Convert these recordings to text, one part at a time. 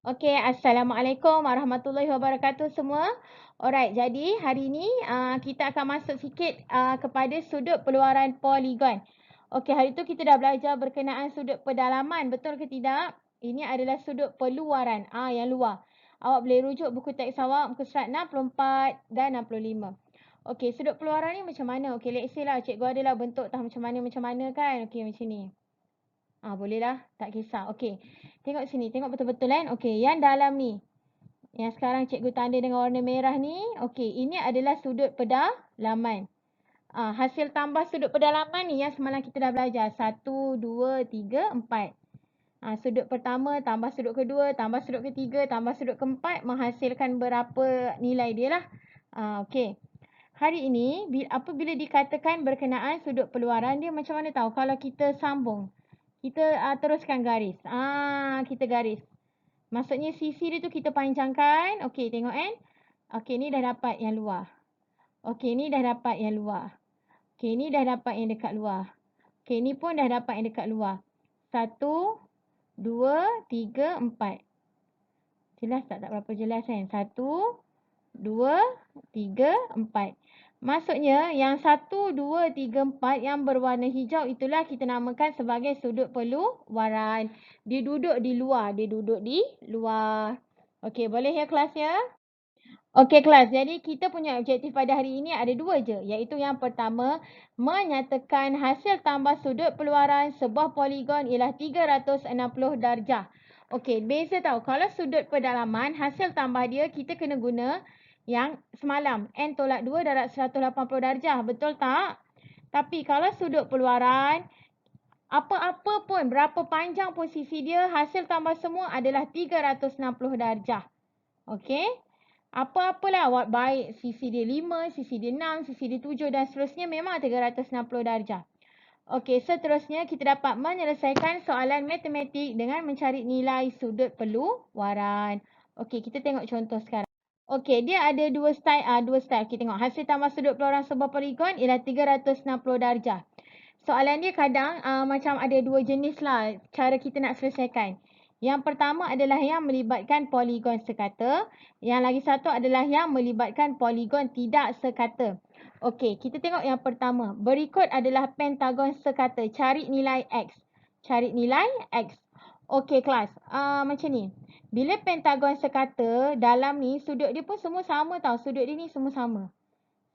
Okey, Assalamualaikum warahmatullahi wabarakatuh semua. Alright, jadi hari ni kita akan masuk sikit kepada sudut peluaran poligon. Okey, hari tu kita dah belajar berkenaan sudut pedalaman, betul ke tidak? Ini adalah sudut peluaran, yang luar. Awak boleh rujuk buku teks awak muka surat 64 dan 65. Okey, sudut peluaran ni macam mana? Okey, let's say lah cikgu adalah bentuk tahu macam mana kan. Okey, macam ni. Boleh lah, tak kisah. Okey. Tengok sini, tengok betul-betul kan. Okey, yang dalam ni. Yang sekarang cikgu tanda dengan warna merah ni. Okey, ini adalah sudut pedalaman. Hasil tambah sudut pedalaman ni yang semalam kita dah belajar. 1, 2, 3, 4. Sudut pertama tambah sudut kedua, tambah sudut ketiga, tambah sudut keempat. Menghasilkan berapa nilai dia lah. Okey. Hari ini, apabila dikatakan berkenaan sudut peluaran, dia macam mana tahu? Kalau kita sambung. Kita teruskan garis. Kita garis. Maksudnya sisi dia tu kita panjangkan. Okey, tengok kan. Okey, ni dah dapat yang luar. Okey, ni dah dapat yang luar. Okey, ni dah dapat yang dekat luar. Okey, ni pun dah dapat yang dekat luar. 1, 2, 3, 4. Jelas tak? Tak berapa jelas kan? 1, 2, 3, 4. Maksudnya yang 1, 2, 3, 4 yang berwarna hijau itulah kita namakan sebagai sudut peluaran. Dia duduk di luar. Dia duduk di luar. Okey, boleh ya kelas ya? Okey kelas, jadi kita punya objektif pada hari ini ada dua je. Iaitu yang pertama, menyatakan hasil tambah sudut peluaran sebuah poligon ialah 360 darjah. Okey, beza tau. Kalau sudut pedalaman, hasil tambah dia kita kena guna yang semalam. N tolak 2 darab 180 darjah. Betul tak? Tapi kalau sudut peluaran, apa-apa pun, berapa panjang pun sisi dia, hasil tambah semua adalah 360 darjah. Okey? Apa-apalah, baik sisi dia 5, sisi dia 6, sisi dia 7 dan seterusnya memang 360 darjah. Okey, seterusnya kita dapat menyelesaikan soalan matematik dengan mencari nilai sudut peluaran. Okey, kita tengok contoh sekarang. Okey, dia ada dua style. Okey, tengok. Hasil tambah sudut peluaran sebuah poligon ialah 360 darjah. Soalan dia kadang macam ada dua jenis lah cara kita nak selesaikan. Yang pertama adalah yang melibatkan poligon sekata. Yang lagi satu adalah yang melibatkan poligon tidak sekata. Okey, kita tengok yang pertama. Berikut adalah pentagon sekata. Cari nilai X. Cari nilai X. Okey kelas. Macam ni. Bila pentagon sekata, dalam ni sudut dia pun semua sama tau. Sudut dia ni semua sama.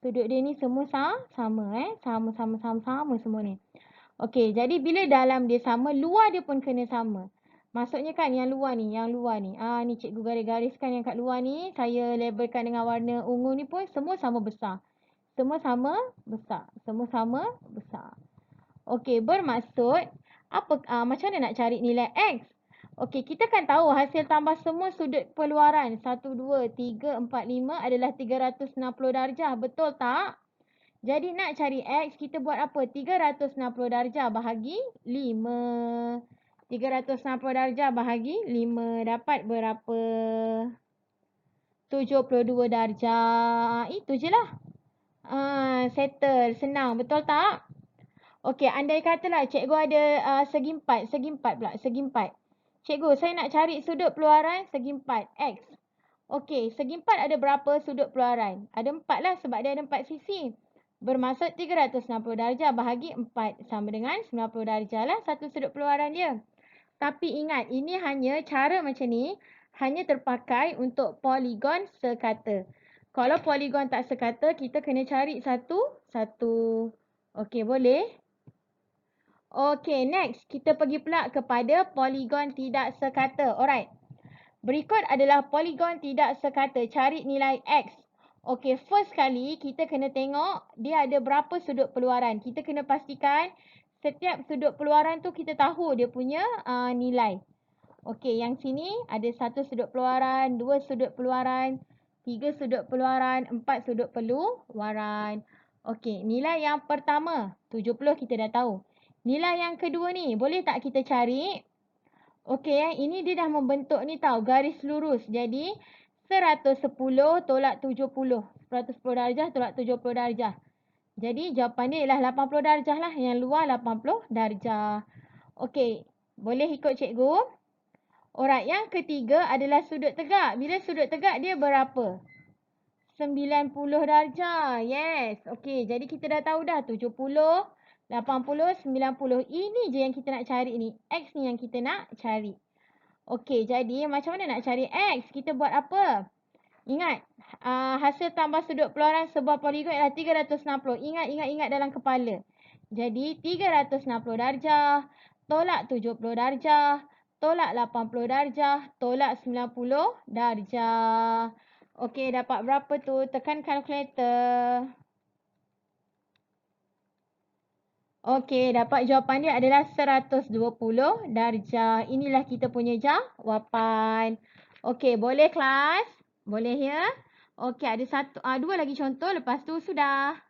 Sudut dia ni semua sama. Sama semua ni. Okey, jadi bila dalam dia sama, luar dia pun kena sama. Maksudnya kan yang luar ni. Ni cikgu garis-gariskan yang kat luar ni. Saya labelkan dengan warna ungu ni pun semua sama besar. Semua sama besar. Semua sama besar. Okey, bermaksud macam mana nak cari nilai X? Okey, kita kan tahu hasil tambah semua sudut peluaran 1, 2, 3, 4, 5 adalah 360 darjah. Betul tak? Jadi nak cari X, kita buat apa? 360 darjah bahagi 5. 360 darjah bahagi 5. Dapat berapa? 72 darjah. Itu je lah. Settle. Senang. Betul tak? Okey, andai katalah cikgu ada segi 4. Segi 4 pula. Segi 4. Cikgu, saya nak cari sudut peluaran segi 4. X. Okey, segi 4 ada berapa sudut peluaran? Ada 4 lah sebab dia ada 4 sisi. Bermaksud 360 darjah bahagi 4 sama dengan 90 darjah lah satu sudut peluaran dia. Tapi ingat, ini hanya cara macam ni hanya terpakai untuk poligon sekata. Kalau poligon tak sekata, kita kena cari satu-satu. Okey, boleh? Okey, next. Kita pergi pula kepada poligon tidak sekata. Alright. Berikut adalah poligon tidak sekata. Cari nilai X. Okey, first kali kita kena tengok dia ada berapa sudut peluaran. Kita kena pastikan setiap sudut peluaran tu kita tahu dia punya nilai. Okey, yang sini ada 1 sudut peluaran, 2 sudut peluaran, 3 sudut peluaran, 4 sudut peluaran. Okey, nilai yang pertama 70 kita dah tahu. Nilai yang kedua ni, boleh tak kita cari? Okey, ini dia dah membentuk ni tau, garis lurus. Jadi, 110 tolak 70. 110 darjah tolak 70 darjah. Jadi, jawapan dia ialah 80 darjah lah. Yang luar 80 darjah. Okey, boleh ikut cikgu? Alright, yang ketiga adalah sudut tegak. Bila sudut tegak dia berapa? 90 darjah. Yes. Okey, jadi kita dah tahu dah 70, 80, 90. Ini je yang kita nak cari ni. X ni yang kita nak cari. Okey, jadi macam mana nak cari X? Kita buat apa? Ingat, hasil tambah sudut peluaran sebuah poligon ialah 360. Ingat dalam kepala. Jadi 360 darjah, tolak 70 darjah, tolak 80 darjah, tolak 90 darjah. Okey, dapat berapa tu? Tekan kalkulator. Okey, dapat jawapan dia adalah 120 darjah. Inilah kita punya jawapan. Okey, boleh kelas? Boleh ya? Okey, ada dua lagi contoh. Lepas tu sudah.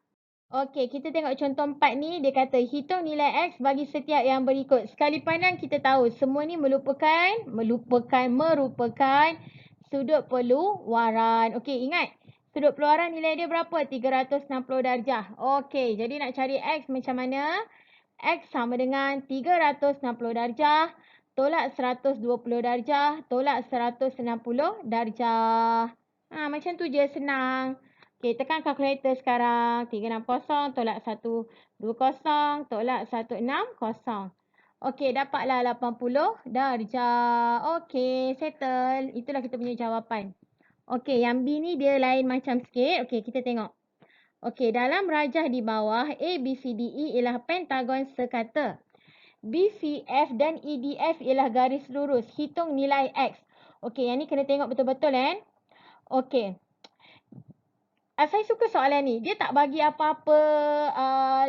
Okey, kita tengok contoh 4 ni. Dia kata, hitung nilai X bagi setiap yang berikut. Sekali pandang kita tahu, semua ni merupakan sudut peluaran. Okey, ingat. Sudut peluaran nilai dia berapa? 360 darjah. Okey, jadi nak cari X macam mana? X sama dengan 360 darjah, tolak 120 darjah, tolak 160 darjah. Macam tu je, senang. Okey, tekan kalkulator sekarang. 360 tolak 120 tolak 160. Okey, dapatlah 80 darjah. Okey, settle. Itulah kita punya jawapan. Okey, yang B ni dia lain macam sikit. Okey, kita tengok. Okey, dalam rajah di bawah, A, B, C, D, E ialah pentagon sekata. BCF dan EDF ialah garis lurus. Hitung nilai X. Okey, yang ni kena tengok betul-betul kan. Okey. Saya suka soalan ni. Dia tak bagi apa-apa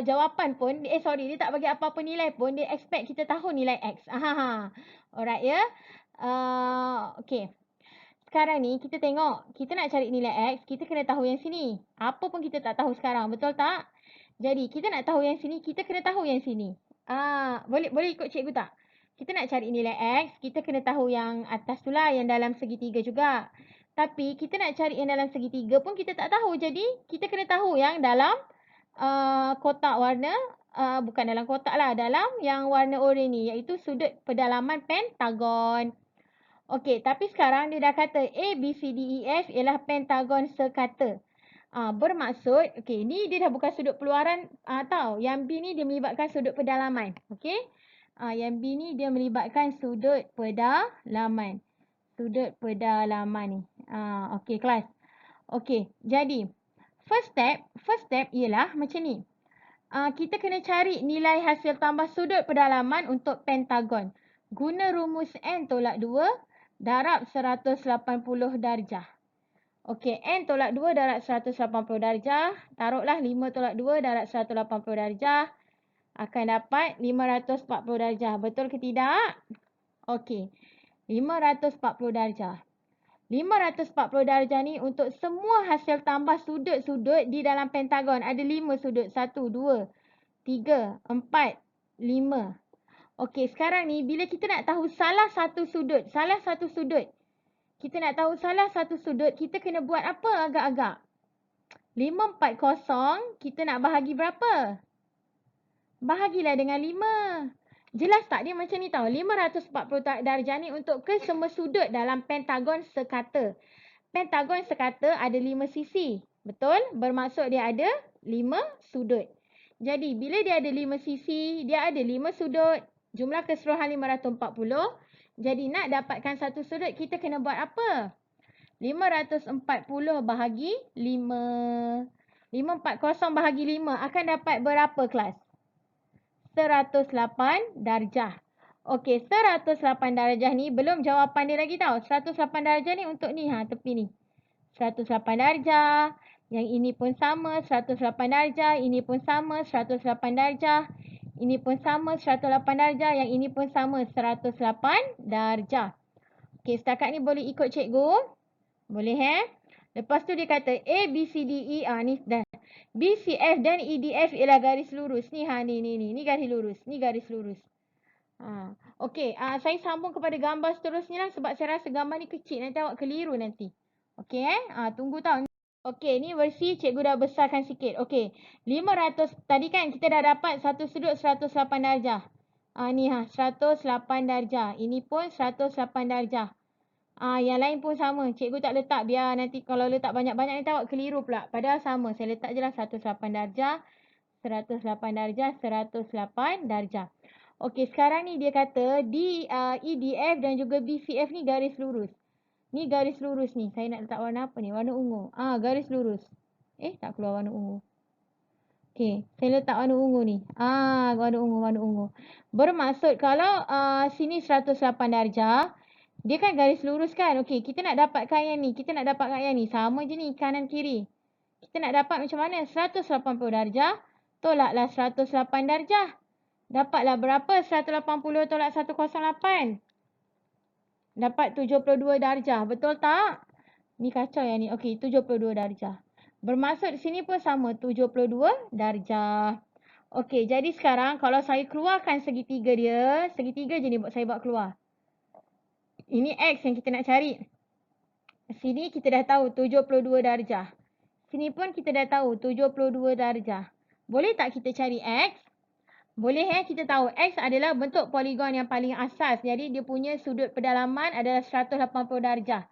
jawapan pun. Dia tak bagi apa-apa nilai pun. Dia expect kita tahu nilai X. Alright ya. Okey. Sekarang ni kita tengok. Kita nak cari nilai X. Kita kena tahu yang sini. Apa pun kita tak tahu sekarang. Betul tak? Jadi kita nak tahu yang sini. Kita kena tahu yang sini. Boleh ikut cikgu tak? Kita nak cari nilai X. Kita kena tahu yang atas tu lah. Yang dalam segitiga juga. Tapi kita nak cari yang dalam segitiga pun kita tak tahu. Jadi kita kena tahu yang dalam kotak warna. Bukan dalam kotak lah. Dalam yang warna oranye ni. Iaitu sudut pedalaman pentagon. Okey, tapi sekarang dia dah kata A, B, C, D, E, F ialah pentagon sekata. Bermaksud, okey, ni dia dah bukan sudut peluaran tau. Yang B ni dia melibatkan sudut pedalaman. Okey. Yang B ni dia melibatkan sudut pedalaman. Sudut pedalaman ni. Okey, kelas. Okey, jadi first step ialah macam ni. Kita kena cari nilai hasil tambah sudut pedalaman untuk pentagon. Guna rumus N tolak 2 darab 180 darjah. Okey, N tolak 2 darab 180 darjah. Taruhlah 5 tolak 2 darab 180 darjah. Akan dapat 540 darjah. Betul ke tidak? Okey, 540 darjah. 540 darjah ni untuk semua hasil tambah sudut-sudut di dalam pentagon. Ada 5 sudut. 1, 2, 3, 4, 5. Okey, sekarang ni bila kita nak tahu salah satu sudut. Kita nak tahu salah satu sudut, kita kena buat apa agak-agak? 540, kita nak bahagi berapa? Bahagilah dengan 5. Jelas tak dia macam ni tau. 540 darjah ni untuk ke semua sudut dalam pentagon sekata. Pentagon sekata ada 5 sisi. Betul? Bermaksud dia ada 5 sudut. Jadi bila dia ada 5 sisi, dia ada 5 sudut. Jumlah keseluruhan 540. Jadi nak dapatkan satu sudut, kita kena buat apa? 540 bahagi 5. 540 bahagi 5 akan dapat berapa kelas? 108 darjah. Okey, 108 darjah ni belum jawapan dia lagi tau. 108 darjah ni untuk ni, tepi ni. 108 darjah. Yang ini pun sama, 108 darjah. Ini pun sama, 108 darjah. Ini pun sama 108 darjah. Yang ini pun sama 108 darjah. Okey, setakat ni boleh ikut cikgu? Boleh Lepas tu dia kata A, B, C, D, E. Ni dah. B, C, F dan E, D, F ialah garis lurus. Ni ni garis lurus. Ni garis lurus. Okey, saya sambung kepada gambar seterusnya lah. Sebab saya rasa gambar ni kecil. Nanti awak keliru nanti. Okey tunggu tau. Okey, ni versi cikgu dah besarkan sikit. Okey, 500. Tadi kan kita dah dapat satu sudut 108 darjah. Ni 108 darjah. Ini pun 108 darjah. Yang lain pun sama. Cikgu tak letak biar nanti kalau letak banyak-banyak ni tawak keliru pula. Padahal sama. Saya letak je lah 108 darjah, 108 darjah, 108 darjah. Okey, sekarang ni dia kata EDF dan juga BCF ni garis lurus. Ni garis lurus ni. Saya nak letak warna apa ni? Warna ungu. Garis lurus. Tak keluar warna ungu. Okey, saya letak warna ungu ni. Warna ungu. Bermaksud kalau sini 108 darjah, dia kan garis lurus kan? Okey, kita nak dapatkan yang ni. Sama je ni kanan kiri. Kita nak dapat macam mana? 180 darjah, tolaklah 108 darjah. Dapatlah berapa? 180 tolak 108. Dapat 72 darjah. Betul tak? Ni kacau yang ni. Okey, 72 darjah. Bermaksud sini pun sama. 72 darjah. Okey, jadi sekarang kalau saya keluarkan segitiga dia. Segitiga je ni saya buat keluar. Ini X yang kita nak cari. Sini kita dah tahu 72 darjah. Sini pun kita dah tahu 72 darjah. Boleh tak kita cari X? Boleh kita tahu X adalah bentuk poligon yang paling asas. Jadi dia punya sudut pedalaman adalah 180 darjah.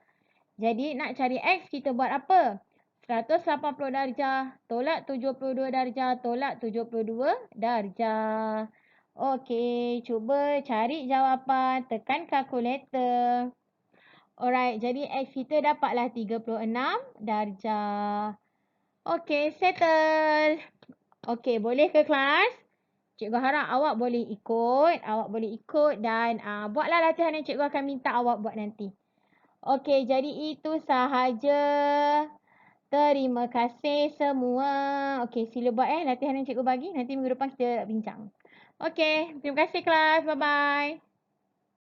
Jadi nak cari X kita buat apa? 180 darjah tolak 72 darjah tolak 72 darjah. Okey, cuba cari jawapan. Tekan kalkulator. Alright, jadi X kita dapatlah 36 darjah. Okey, settle. Okey, boleh ke kelas? Cikgu harap awak boleh ikut dan buatlah latihan yang cikgu akan minta awak buat nanti. Okey, jadi itu sahaja. Terima kasih semua. Okey, sila buat latihan yang cikgu bagi. Nanti minggu depan kita bincang. Okey, terima kasih kelas. Bye-bye.